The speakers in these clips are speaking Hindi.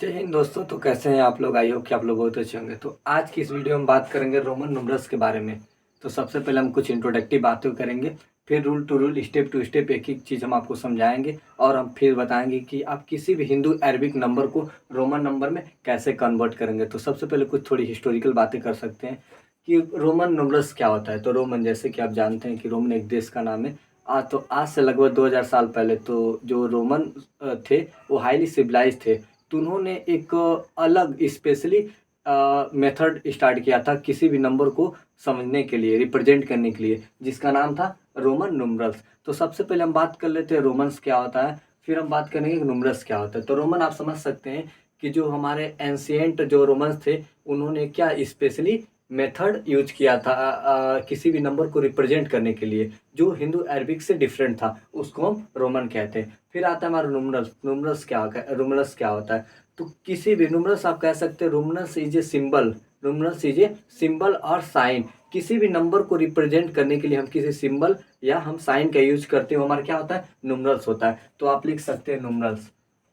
जय हिंद दोस्तों। तो कैसे हैं आप लोग? आई होप कि आप लोग बहुत अच्छे होंगे। तो आज की इस वीडियो में बात करेंगे रोमन न्यूमरल्स के बारे में। तो सबसे पहले हम कुछ इंट्रोडक्टिव बातें करेंगे, फिर rule to rule step to step एक एक चीज़ हम आपको समझाएंगे और हम फिर बताएंगे कि आप किसी भी हिंदू अरबिक नंबर को रोमन नंबर में कैसे कन्वर्ट करेंगे। तो सबसे पहले कुछ थोड़ी हिस्टोरिकल बातें कर सकते हैं कि रोमन न्यूमरल्स क्या होता है। तो रोमन, जैसे कि आप जानते हैं कि रोमन एक देश का नाम है। आज से लगभग 2000 साल पहले तो जो रोमन थे वो हाईली सिविलाइज थे। तो उन्होंने एक अलग स्पेशली मेथड स्टार्ट किया था किसी भी नंबर को समझने के लिए, रिप्रेजेंट करने के लिए, जिसका नाम था रोमन न्यूमरल्स। तो सबसे पहले हम बात कर लेते हैं रोमन्स क्या होता है, फिर हम बात करेंगे न्यूमरल्स क्या होता है। तो रोमन आप समझ सकते हैं कि जो हमारे एंशिएंट जो रोमन्स थे उन्होंने क्या स्पेशली मेथड यूज किया था किसी भी नंबर को रिप्रेजेंट करने के लिए, जो हिंदू अरबिक से डिफरेंट था, उसको हम रोमन कहते हैं। फिर आता है हमारा न्यूमरल्स। न्यूमरल्स क्या होता है? तो किसी भी न्यूमरल्स आप कह सकते हैं numerals is a symbol. Numerals is a symbol और साइन। किसी भी नंबर को रिप्रेजेंट करने के लिए हम किसी सिंबल या हम साइन का यूज करते हैं, हमारा क्या होता है? न्यूमरल्स होता है। तो आप लिख सकते हैं न्यूमरल्स।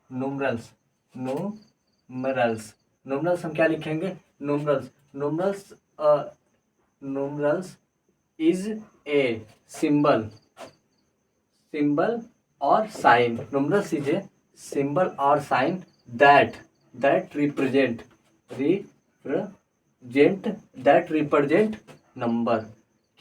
न्यूमरल्स न्यूमरल्स न्यूमरल्स हम क्या लिखेंगे? Numerals. Numerals numerals is a symbol symbol और sign. Numerals is a symbol और sign that that represent that represent number.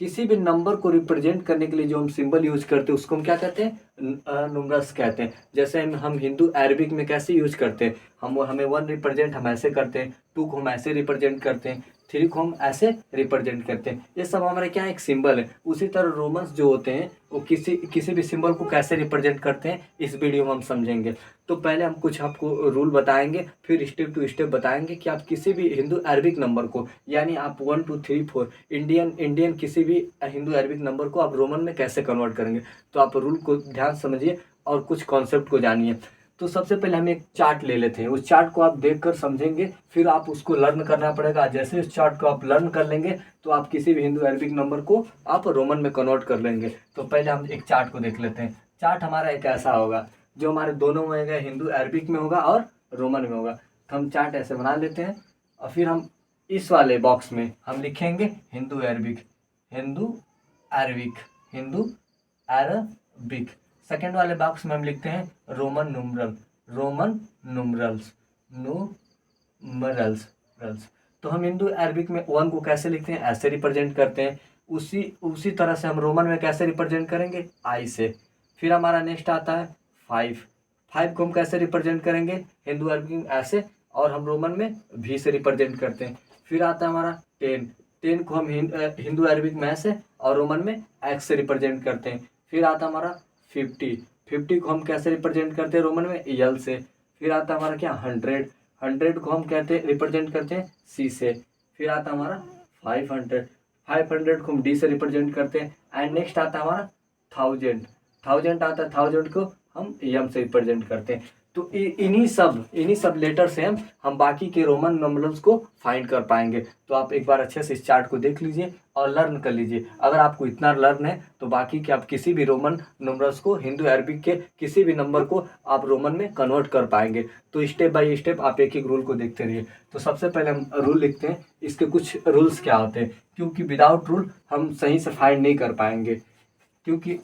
किसी भी नंबर को रिप्रेजेंट करने के लिए जो हम सिंबल यूज करते हैं उसको हम क्या कहते हैं? न्यूमरल्स कहते हैं। जैसे हम हिंदू अरबिक में कैसे यूज करते हैं, हमें वन रिप्रेजेंट हम ऐसे करते हैं, टू को हम ऐसे रिप्रेजेंट करते हैं, थ्री को हम ऐसे रिप्रेजेंट करते हैं। ये सब हमारे क्या एक सिंबल है। उसी तरह रोमन्स जो होते हैं वो किसी किसी भी सिंबल को कैसे रिप्रेजेंट करते हैं इस वीडियो में हम समझेंगे। तो पहले हम कुछ आपको रूल बताएंगे, फिर स्टेप टू स्टेप बताएंगे कि आप किसी भी हिंदू अरबिक नंबर को, यानी आप 1 2 3 4 इंडियन इंडियन किसी भी हिंदू अरबिक नंबर को आप रोमन में कैसे कन्वर्ट करेंगे। तो आप रूल को ध्यान समझिए और कुछ कॉन्सेप्ट को जानिए। तो सबसे पहले हम एक चार्ट ले लेते हैं, उस चार्ट को आप देखकर समझेंगे, फिर आप उसको लर्न करना पड़ेगा। जैसे उस चार्ट को आप लर्न कर लेंगे तो आप किसी भी हिंदू अरबिक नंबर को आप रोमन में कन्वर्ट कर लेंगे। तो पहले हम एक चार्ट को देख लेते हैं। चार्ट हमारा एक ऐसा होगा जो हमारे दोनों में होगा, हिंदू अरबिक में होगा और रोमन में होगा। तो हम चार्ट ऐसे बना लेते हैं और फिर हम इस वाले बॉक्स में हम लिखेंगे Hindu Arabic, Hindu Arabic, Hindu Arabic. Second वाले बॉक्स में हम लिखते हैं Roman numeral, Roman numerals, numerals. तो हम हिंदू अरबिक में वन को कैसे लिखते हैं? ऐसे रिप्रेजेंट करते हैं। उसी उसी तरह से हम रोमन में कैसे रिप्रेजेंट करेंगे? आई से। फिर हमारा नेक्स्ट आता है 5। 5 को हम कैसे रिप्रेजेंट करेंगे? हिंदू अरबिक में ऐसे, और हम रोमन में भी से रिप्रेजेंट करते हैं। फिर आता है हमारा 10। 10 को हम हिंदू अरबिक में ऐसे और रोमन में एक्स से रिप्रेजेंट करते हैं। फिर आता है हमारा 50। 50 को हम कैसे रिप्रेजेंट करते हैं रोमन में? यल से। फिर आता है हमारा क्या? 100। 100 को हम कहते हैं रिप्रेजेंट करते हैं सी से। फिर आता है हमारा 500। 500 को हम डी से रिप्रेजेंट करते हैं। एंड नेक्स्ट आता है हमारा 1000। 1000 आता है, 1000 को हम एम से रिप्रेजेंट करते हैं। तो इन्हीं सब लेटर से हम बाकी के रोमन नंबर्स को फाइंड कर पाएंगे। तो आप एक बार अच्छे से इस चार्ट को देख लीजिए और लर्न कर लीजिए। अगर आपको इतना लर्न है तो बाकी के आप किसी भी रोमन नंबर्स को, हिंदू अरबिक के किसी भी नंबर को आप रोमन में कन्वर्ट कर पाएंगे। तो स्टेप बाय स्टेप आप एक एक रूल को देखते रहिए। तो सबसे पहले हम रूल लिखते हैं, इसके कुछ रूल्स क्या होते हैं, क्योंकि विदाउट रूल हम सही से फाइंड नहीं कर पाएंगे। क्योंकि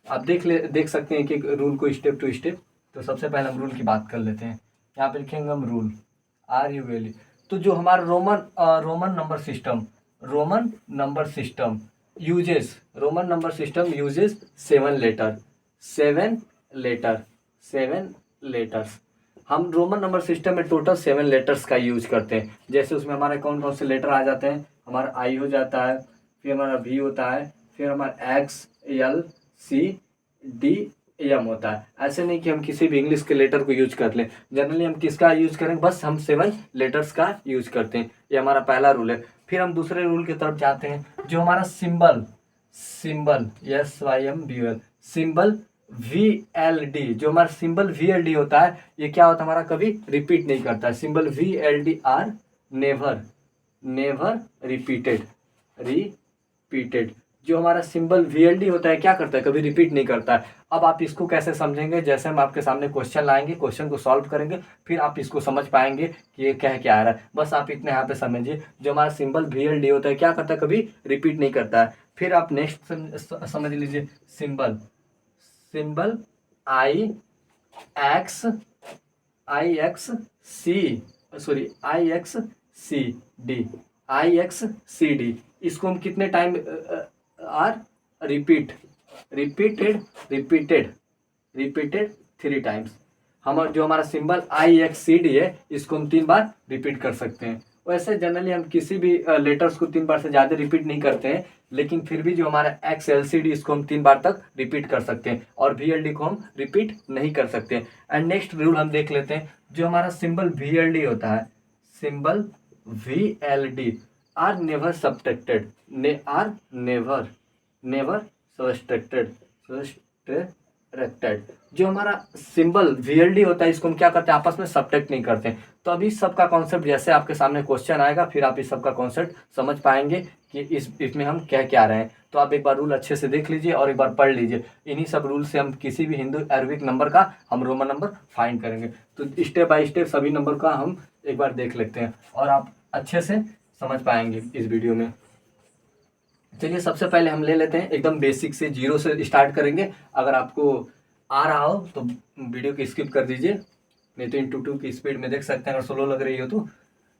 आप देख सकते हैं कि रूल को स्टेप टू स्टेप। तो सबसे पहले हम रूल की बात कर लेते हैं। यहाँ पे लिखेंगे हम रूल, आर यू एल। तो जो हमारा Roman number system, Roman number system Roman number system uses 7 letter, 7 letter, 7 letters. हम रोमन नंबर सिस्टम में टोटल 7 लेटर्स का यूज करते हैं। जैसे उसमें हमारे कौन कौन से लेटर आ जाते हैं? हमारा आई हो जाता है, फिर हमारा वी होता है, फिर हमारा एक्स, एल, सी, डी, एम होता है। ऐसे नहीं कि हम किसी भी इंग्लिश के लेटर को यूज कर लें। जनरली हम किसका यूज करेंगे? बस हम 7 लेटर्स का यूज करते हैं। ये हमारा पहला रूल है। फिर हम दूसरे रूल की तरफ जाते हैं। जो हमारा सिंबल SYMBL, सिंबल VLD, जो हमारा सिंबल VLD होता है, ये क्या होता है? हमारा कभी रिपीट नहीं करता है। Symbol VLD are never repeated. जो हमारा सिंबल VLD होता है क्या करता है? कभी रिपीट नहीं करता है। अब आप इसको कैसे समझेंगे, जैसे हम आपके सामने क्वेश्चन लाएंगे, क्वेश्चन को सॉल्व करेंगे, फिर आप इसको समझ पाएंगे कि ये क्या आ रहा है। बस आप इतने यहाँ पे समझिए, जो हमारा सिंबल VLD होता है क्या करता है, कभी रिपीट नहीं करता है। फिर आप नेक्स्ट समझ लीजिए, सिंबल सिंबल IXCD, इसको हम कितने time are repeated repeated repeated 3 times. हम जो हमारा सिंबल IXCD है, इसको हम 3 बार रिपीट कर सकते हैं। वैसे जनरली हम किसी भी लेटर्स को 3 बार से ज़्यादा रिपीट नहीं करते हैं, लेकिन फिर भी जो हमारा XLCD, इसको हम 3 बार तक रिपीट कर सकते हैं, और VLD को हम रिपीट नहीं कर सकते। एंड नेक्स्ट रूल हम देख लेते हैं, जो हमारा सिंबल VLD होता है, symbol VLD are never subtracted, never subtracted. जो हमारा सिंबल VLD होता है, इसको हम क्या करते हैं, आपस में सब्ट्रैक्ट नहीं करते हैं। तो अभी सबका कॉन्सेप्ट जैसे आपके सामने क्वेश्चन आएगा, फिर आप इस सबका कॉन्सेप्ट समझ पाएंगे कि इसमें हम क्या रहे हैं। तो आप एक बार रूल अच्छे से देख लीजिए और एक बार पढ़ लीजिए। इन्हीं सब रूल से हम किसी भी हिंदू अरबिक नंबर का हम रोमन नंबर फाइंड करेंगे। तो स्टेप बाय स्टेप सभी नंबर का हम एक बार देख लेते हैं, और आप अच्छे से समझ पाएंगे इस वीडियो में। चलिए सबसे पहले हम ले लेते हैं एकदम बेसिक से, 0 से स्टार्ट करेंगे। अगर आपको आ रहा हो तो वीडियो को स्किप कर दीजिए, नहीं तो इंटू 2 की स्पीड में देख सकते हैं। अगर स्लो लग रही हो तो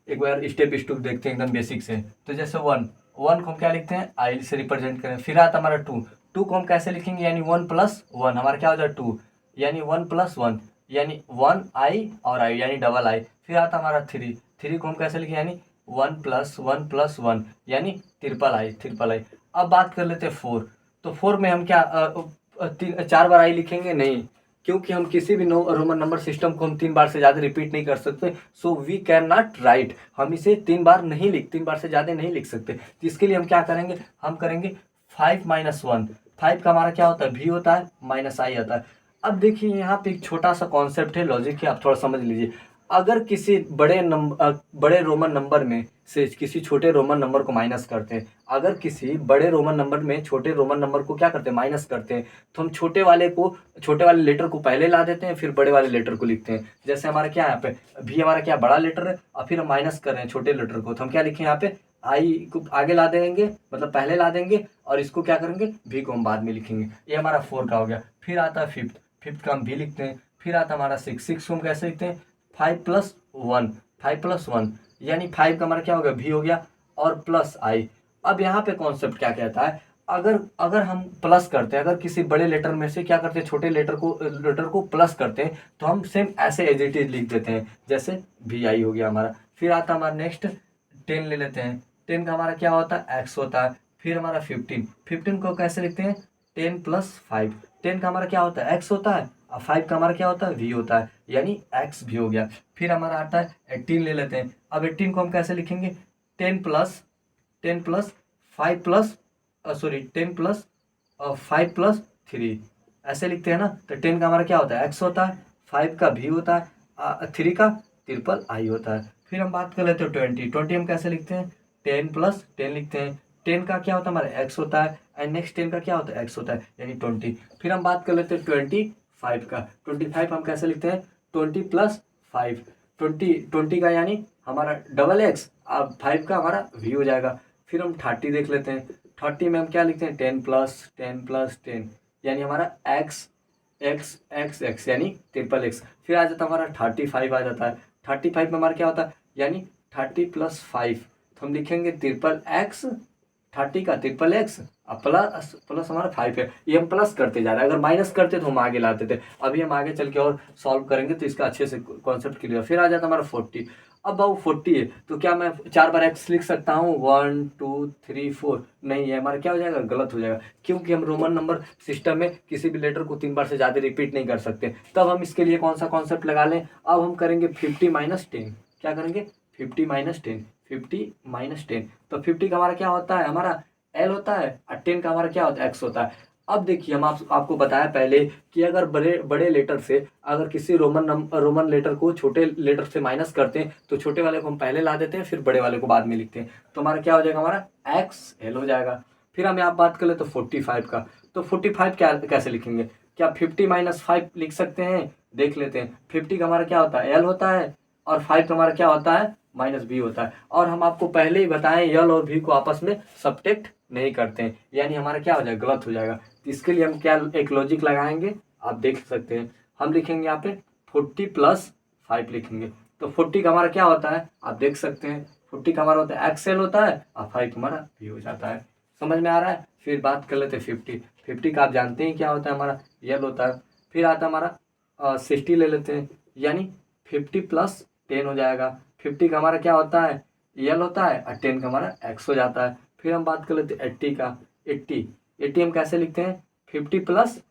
एक बार स्टेप देखते हैं एकदम बेसिक से। तो जैसे 1 को हम क्या लिखते हैं, आई से रिप्रेजेंट करें। फिर आता हमारा 2 को हम कैसे लिखेंगे, यानी 1 + 1 हमारा क्या हो जाए 2, यानी 1 + 1 यानी 1 I और I यानी डबल I। फिर आता हमारा 3 को हम कैसे लिखें, यानी 1 + 1 + 1 यानी ट्रिपल I। अब बात कर लेते हैं 4। तो 4 में हम क्या 4 बार I लिखेंगे नहीं, क्योंकि हम किसी भी रोमन नंबर सिस्टम को हम 3 बार से ज़्यादा रिपीट नहीं कर सकते। So we can not write, हम इसे 3 बार से ज़्यादा नहीं लिख सकते। तो इसके लिए हम क्या करेंगे, हम करेंगे 5 - 1। 5 का हमारा क्या होता है, V होता है, -I आता है। अब देखिए यहाँ पे एक छोटा सा कॉन्सेप्ट है, लॉजिक है, आप थोड़ा समझ लीजिए। अगर किसी बड़े रोमन नंबर में से किसी छोटे रोमन नंबर को माइनस करते हैं, अगर किसी बड़े रोमन नंबर में छोटे रोमन नंबर को क्या करते हैं, माइनस करते हैं, तो हम छोटे वाले लेटर को पहले ला देते हैं, फिर बड़े वाले लेटर को लिखते हैं। जैसे हमारा क्या है यहाँ पे, भी हमारा क्या बड़ा लेटर है, और फिर हम माइनस कर रहे हैं छोटे लेटर को, तो हम क्या लिखें यहाँ पे, आई को आगे ला देंगे, मतलब पहले ला देंगे, और इसको क्या करेंगे, भी को हम बाद में लिखेंगे। ये हमारा 4 का हो गया। फिर आता है 5 का हम भी लिखते हैं। फिर आता है हमारा 6 को हम कैसे लिखते हैं, 5 + 1 यानी 5 का हमारा क्या हो गया, भी हो गया, और प्लस I। अब यहाँ पे कॉन्सेप्ट क्या कहता है, अगर हम प्लस करते हैं, अगर किसी बड़े लेटर में से क्या करते हैं, छोटे लेटर को प्लस करते हैं, तो हम सेम ऐसे एज इट इज लिख देते हैं, जैसे VI हो गया हमारा। फिर आता हमारा नेक्स्ट 10 ले लेते हैं। 10 का हमारा क्या होता है, X होता है। फिर हमारा 15 को कैसे लिखते हैं, 10 + 5। 10 का हमारा क्या होता है, X होता है, और 5 का हमारा क्या होता है, V होता है, यानी X भी हो गया। फिर हमारा आता है 18 ले लेते हैं। अब 18 को हम कैसे लिखेंगे, 10 + 5 + 3 ऐसे लिखते हैं ना। तो 10 का हमारा क्या होता है, X होता है, 5 का V होता है, 3 का ट्रिपल I होता है। फिर हम बात कर लेते हैं 20 हम कैसे लिखते हैं, 10 + 10 लिखते हैं। 10 का क्या होता है हमारा, X होता है, एंड नेक्स्ट 10 का क्या होता है, X होता है, यानी 20। फिर हम बात कर लेते हैं 25 का। 25 हम कैसे लिखते हैं, 20 + 5 20 का यानी हमारा डबल X, अब 5 का हमारा V हो जाएगा। फिर हम 30 देख लेते हैं। 30 में हम क्या लिखते हैं, 10 + 10 यानी हमारा X यानी ट्रिपल X। फिर आ जाता है हमारा 35 आ जाता है। 35 में हमारा क्या होता है, यानी 30 + 5, तो हम लिखेंगे ट्रिपल X, 30 का ट्रिपल X, प्लस हमारा 5 है। ये हम प्लस करते जा रहे हैं, अगर माइनस करते तो हम आगे लाते थे। अभी हम आगे चल के और सॉल्व करेंगे तो इसका अच्छे से कॉन्सेप्ट क्लियर। फिर आ जाता हमारा 40। अब बाबू 40 है, तो क्या मैं 4 बार X लिख सकता हूँ, 1 2 3 4? नहीं, है हमारा क्या हो जाएगा, गलत हो जाएगा, क्योंकि हम रोमन नंबर सिस्टम में किसी भी लेटर को 3 बार से ज़्यादा रिपीट नहीं कर सकते। तब हम इसके लिए कौन सा कॉन्सेप्ट लगा लें, अब हम करेंगे 50 - 10। क्या करेंगे, 50 - 10। तो 50 का हमारा क्या होता है, हमारा L होता है, और 10 का हमारा क्या होता है, X होता है। अब देखिए हम आपको बताया पहले कि अगर बड़े लेटर से अगर किसी रोमन लेटर को छोटे लेटर से माइनस करते हैं, तो छोटे वाले को हम पहले ला देते हैं, फिर बड़े वाले को बाद में लिखते हैं। तो हमारा क्या हो जाएगा, हमारा XL हो जाएगा। फिर हम यहाँ बात कर ले तो 45 का। तो 45 क्या कैसे लिखेंगे, क्या 50 माइनस 5 लिख सकते हैं? देख लेते हैं। 50 का हमारा क्या होता है? एल होता है, और 5 का हमारा क्या होता है? माइनस बी होता है। और हम आपको पहले ही बताएं एल और भी को आपस में सब्ट्रैक्ट नहीं करते हैं, यानी हमारा क्या हो जाएगा? गलत हो जाएगा। तो इसके लिए हम क्या एक लॉजिक लगाएंगे, आप देख सकते हैं। हम लिखेंगे यहाँ पे 40 प्लस 5 लिखेंगे। तो 40 का हमारा क्या होता है? आप देख सकते हैं 40 का हमारा होता है एक्सएल होता है, और 5 हमारा भी हो जाता है। समझ में आ रहा है? फिर बात कर लेते हैं 50 का। आप जानते हैं क्या होता है? हमारा यल होता है। फिर आता है हमारा 60 ले लेते हैं, यानी 50 प्लस 10 हो जाएगा। 50 का हमारा क्या होता है? यल होता है, और 10 का हमारा एक्स हो जाता है। फिर हम बात कर लेते हैं 80 का। 80 हम कैसे लिखते हैं? 50 प्लस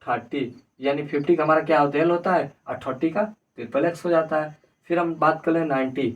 30, यानी 50 का हमारा क्या होता है? एल होता है, और 30 का ट्रिपल एक्स हो जाता है। फिर हम बात कर लें 90,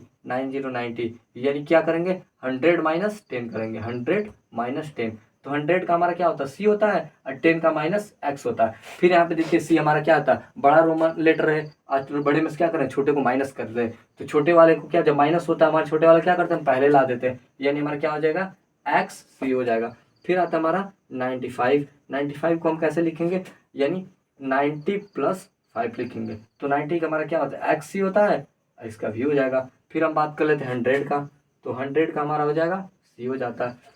यानी क्या करेंगे? 100 माइनस 10 करेंगे, 100 माइनस 10। तो 100 का हमारा क्या होता है? सी होता है, और 10 का माइनस एक्स होता है। फिर यहाँ पे देखिए सी हमारा क्या होता है? बड़ा रोमन लेटर है, आज बड़े में से क्या करें? छोटे को माइनस कर दें। तो छोटे वाले को क्या, जब माइनस होता है हमारे छोटे वाले क्या करते हैं? हम पहले ला देते हैं, यानी हमारा क्या हो जाएगा? एक्स सी हो जाएगा। फिर आता है हमारा 95 को हम कैसे लिखेंगे? यानी 90 प्लस 5 लिखेंगे। तो 90 का हमारा क्या होता है? एक्स सी होता है, इसका भी हो जाएगा। फिर हम बात कर लेते हैं 100 का। तो 100 का हमारा हो जाएगा सी हो जाता है।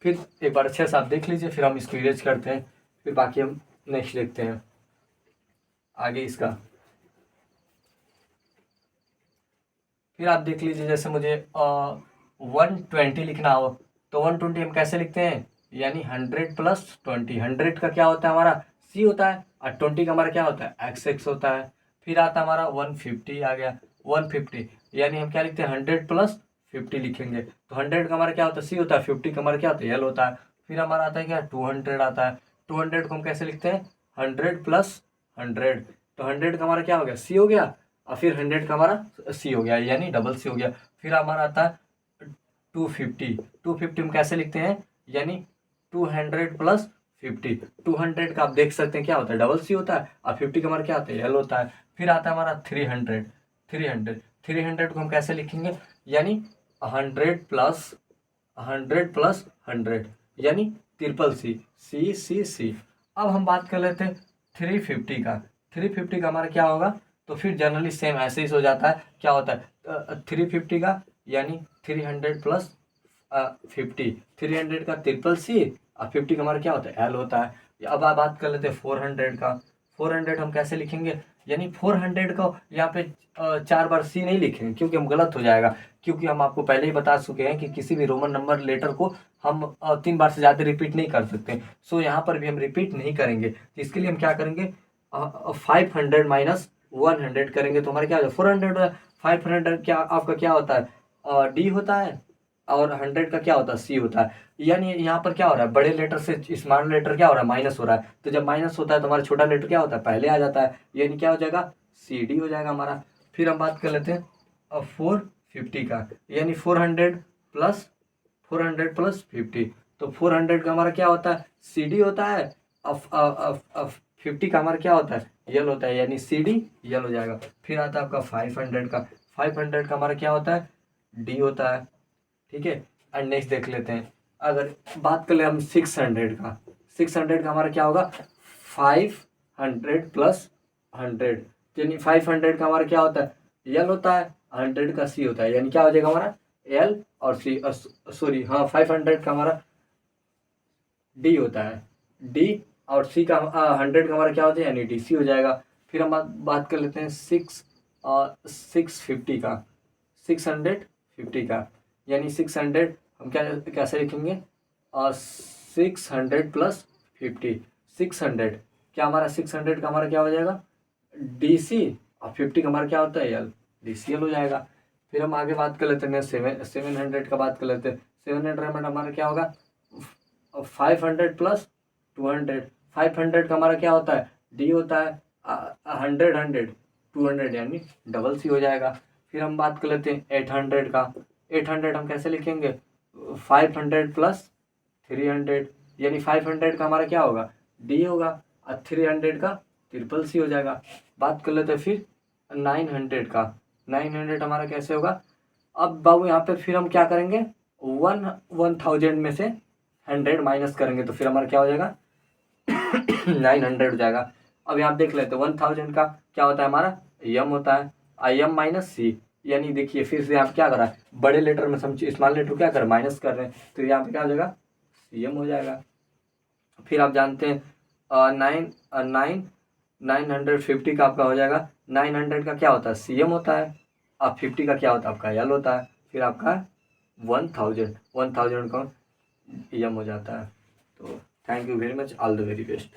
फिर एक बार अच्छे से आप देख लीजिए, फिर हम इसको इरेज करते हैं, फिर बाकी हम नेक्स्ट देखते हैं आगे इसका। फिर आप देख लीजिए, जैसे मुझे 120 लिखना हो, तो 120 हम कैसे लिखते हैं? यानी 100 प्लस 20। 100 का क्या होता है? हमारा सी होता है, और 20 का हमारा क्या होता है? एक्स एक्स होता है। फिर आता है हमारा 150 आ गया। 150 यानी हम क्या लिखते हैं? 100 प्लस 50 लिखेंगे। तो 100 का हमारा क्या होता है? सी होता है। 50 का हमारा क्या होता है? एल होता है। फिर हमारा आता है क्या? 200 आता है। 200 को हम कैसे लिखते हैं? 100 प्लस 100। तो 100 का हमारा क्या हो गया? सी हो गया, और फिर 100 का हमारा सी हो गया, यानी डबल सी हो गया। फिर हमारा आता है 250 हम कैसे लिखते हैं? यानी 200 प्लस 50। 200 का आप देख सकते हैं क्या होता है? डबल सी होता है, और 50 का हमारा क्या होता है? एल होता है। फिर आता है हमारा 300 को हम कैसे लिखेंगे? यानी 100 प्लस 100, यानी ट्रिपल सी, सी सी सी। अब हम बात कर लेते हैं 350 का। 350 का हमारा क्या होगा? तो फिर जनरली सेम ऐसे ही हो जाता है। क्या होता है? 350 का यानी 300 प्लस 50। 300 का ट्रिपल सी, और 50 का हमारा क्या होता है? एल होता है। अब आप बात कर लेते हैं 400 का। 400 हम कैसे लिखेंगे? यानी 400 को यहाँ पे 4 बार सी नहीं लिखेंगे, क्योंकि हम गलत हो जाएगा। क्योंकि हम आपको पहले ही बता चुके हैं कि किसी भी रोमन नंबर लेटर को हम 3 बार से ज़्यादा रिपीट नहीं कर सकते। सो यहाँ पर भी हम रिपीट नहीं करेंगे। तो इसके लिए हम क्या करेंगे? 500 माइनस 100 करेंगे, तो हमारा क्या हो जाएगा? 400। 500 क्या आपका क्या होता है? डी होता है, और 100 का क्या होता है? सी होता है। यानी यहाँ पर क्या हो रहा है? बड़े लेटर से स्मॉल लेटर क्या हो रहा है? माइनस हो रहा है। तो जब माइनस होता है तो हमारा छोटा लेटर क्या होता है? पहले आ जाता है, यानी क्या हो जाएगा? सी डी हो जाएगा हमारा। फिर हम बात कर लेते हैं 450 का, यानी 400 प्लस 50। तो 400 का हमारा क्या होता है? सी डी होता है। अब 50 का हमारा क्या होता है? यल होता है, यानी सी डी यल हो जाएगा। फिर आता है आपका 500 का। 500 का हमारा क्या होता है? डी होता है। ठीक है, एंड नेक्स्ट देख लेते हैं। अगर बात कर ले हम 600 का। 600 का हमारा क्या होगा? 500 प्लस 100, यानी 500 का हमारा क्या होता है? एल होता है, 100 का सी होता है, यानी क्या हो जाएगा हमारा? एल और सी, सॉरी हाँ, 500 का हमारा डी होता है, डी, और सी का 100 का हमारा क्या होता है? यानी डी सी हो जाएगा। फिर हम बात कर लेते हैं 650 का। 650 का, यानी 600 हम क्या कैसे लिखेंगे? 600 प्लस 50। 600 क्या हमारा? 600 का हमारा क्या हो जाएगा? डी सी, और 50 का हमारा क्या होता है? एल, डी सी एल हो जाएगा। फिर हम आगे बात कर लेते हैं 700 का। बात कर लेते हैं 700 में हमारा क्या होगा? 500 प्लस 200। 500 का हमारा क्या होता है? डी होता है, 100 200, यानी डबल सी हो जाएगा। फिर हम बात कर लेते हैं 800 का। 800 हम कैसे लिखेंगे? 500 प्लस 300, यानी 500 का हमारा क्या होगा? डी होगा, और 300 का ट्रिपल सी हो जाएगा। बात कर लेते हैं फिर 900 का। 900 हमारा कैसे होगा? अब बाबू यहाँ पे फिर हम क्या करेंगे? 1000 में से 100 माइनस करेंगे, तो फिर हमारा क्या हो जाएगा? 900 हो जाएगा। अब यहाँ देख लेते हैं 1000 का क्या होता है हमारा, एम होता है, आई एम माइनस सी, यानी देखिए फिर से यहाँ क्या करा है, बड़े लेटर में समझिए स्मॉल लेटर क्या कर माइनस कर रहे हैं, तो यहाँ पे क्या हो जाएगा, सी एम हो जाएगा। फिर आप जानते हैं 950 का आपका हो जाएगा, 900 का क्या होता है, सी एम होता है, अब 50 का क्या होता है आपका एल होता है, फिर आपका 1000 का एम हो जाता है। तो thank you very much, all the very best.